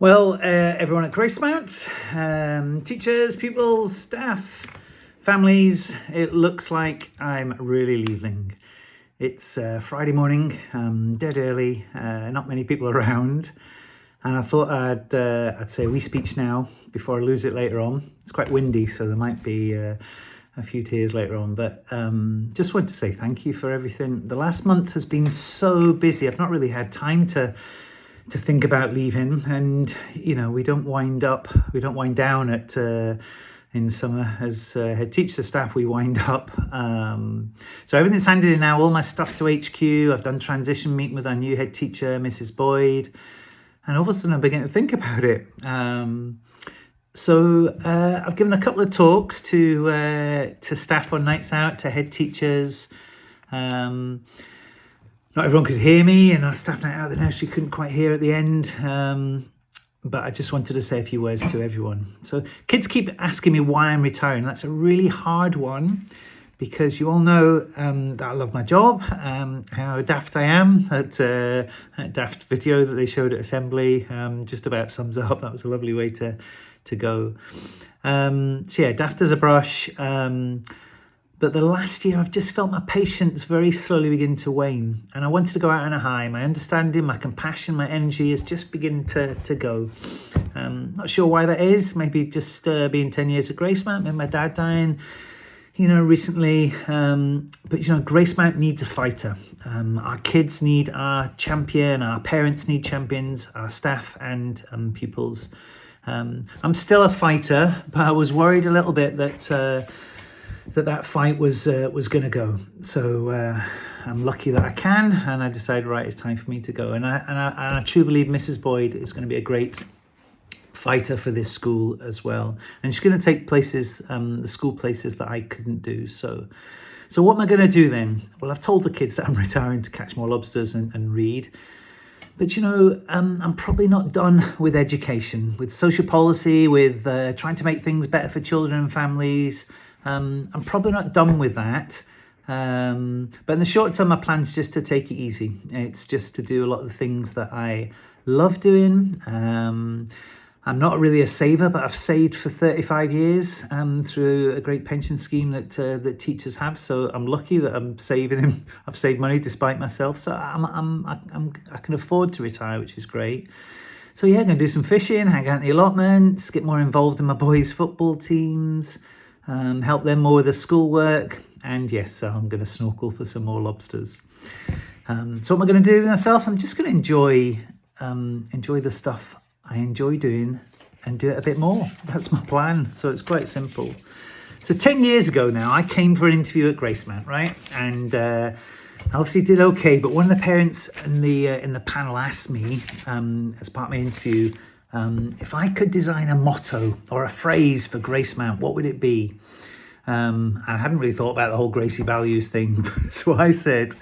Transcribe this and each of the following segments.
Well, everyone at Gracemount, teachers, pupils, staff, families, it looks like I'm really leaving. It's Friday morning, dead early, not many people around, and I thought I'd say a wee speech now before I lose it later on. It's quite windy, so there might be a few tears later on, but just wanted to say thank you for everything. The last month has been so busy. I've not really had time to think about leaving, and we don't wind down at in summer as head teacher staff. We wind up, so everything's handed in now, all my stuff to HQ. I've done transition meeting with our new head teacher, Mrs. Boyd, and all of a sudden I'm beginning to think about it. So I've given a couple of talks to staff on nights out, to head teachers. Not everyone could hear me, and our staff night out at the nursery couldn't quite hear at the end. But I just wanted to say a few words to everyone. So kids keep asking me why I'm retiring. That's a really hard one, because you all know that I love my job, how daft I am. That daft video that they showed at assembly just about sums it up. That was a lovely way to go. So yeah, daft as a brush. But the last year, I've just felt my patience very slowly begin to wane. And I wanted to go out on a high. My understanding, my compassion, my energy is just beginning to go. Not sure why that is. Maybe just being 10 years at Gracemount, maybe my dad dying, recently. But, Gracemount needs a fighter. Our kids need our champion. Our parents need champions, our staff and pupils. I'm still a fighter, but I was worried a little bit that fight was going to go. So I'm lucky that I can, and I decided, right, it's time for me to go. And I truly believe Mrs. Boyd is going to be a great fighter for this school as well. And she's going to take places, the school places that I couldn't do. So what am I going to do then? Well, I've told the kids that I'm retiring to catch more lobsters and read. But, I'm probably not done with education, with social policy, with trying to make things better for children and families. I'm probably not done with that. But in the short term, my plan is just to take it easy. It's just to do a lot of the things that I love doing. I'm not really a saver, but I've saved for 35 years through a great pension scheme that teachers have. So I'm lucky that I'm saving. I've saved money despite myself. So I can afford to retire, which is great. So yeah, I'm going to do some fishing, hang out in the allotments, get more involved in my boys' football teams. Help them more with the schoolwork, and yes, I'm going to snorkel for some more lobsters. So what am I going to do with myself? I'm just going to enjoy the stuff I enjoy doing and do it a bit more. That's my plan. So it's quite simple. So 10 years ago now, I came for an interview at Gracemount, right? And I obviously did okay, but one of the parents in the panel asked me as part of my interview, if I could design a motto or a phrase for Gracemount, what would it be? I hadn't really thought about the whole Gracie values thing, so I said,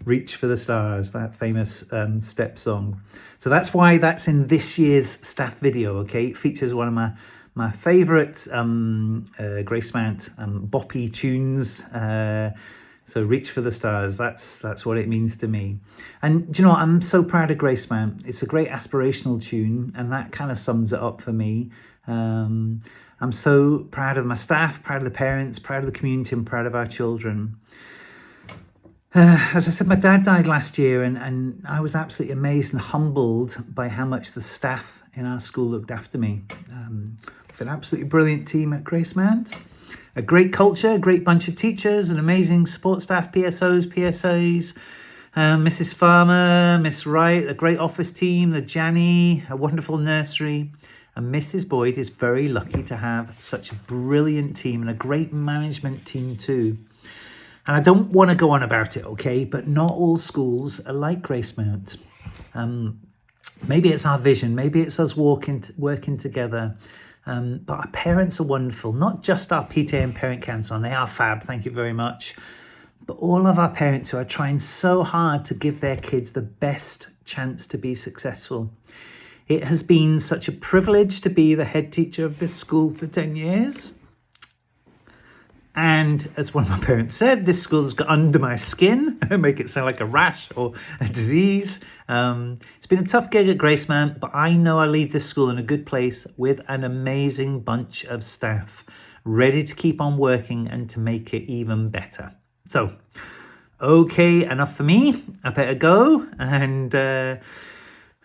"Reach for the stars," that famous step song. So that's why that's in this year's staff video, okay? It features one of my favourite Gracemount boppy tunes. So reach for the stars, that's what it means to me. And do you know what? I'm so proud of Gracemount. It's a great aspirational tune, and that kind of sums it up for me. I'm so proud of my staff, proud of the parents, proud of the community, and proud of our children. As I said, my dad died last year, and I was absolutely amazed and humbled by how much the staff in our school looked after me. We've an absolutely brilliant team at Gracemount. A great culture, a great bunch of teachers, an amazing support staff, PSOs, PSAs, Mrs. Farmer, Miss Wright, a great office team, the Janny, a wonderful nursery. And Mrs. Boyd is very lucky to have such a brilliant team and a great management team too. And I don't want to go on about it, okay? But not all schools are like Gracemount. Maybe it's our vision. Maybe it's us working together. But our parents are wonderful, not just our PTA and parent council, and they are fab, thank you very much, but all of our parents who are trying so hard to give their kids the best chance to be successful. It has been such a privilege to be the head teacher of this school for 10 years. And as one of my parents said, this school's got under my skin, make it sound like a rash or a disease. It's been a tough gig at Graceman, but I know I leave this school in a good place with an amazing bunch of staff, ready to keep on working and to make it even better. So, okay, enough for me. I better go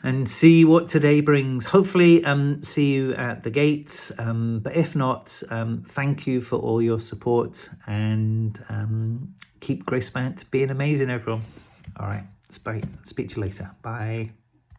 and see what today brings. Hopefully see you at the gates, but if not, thank you for all your support, and keep Grace Bant being amazing, everyone. All right, speak to you later. Bye.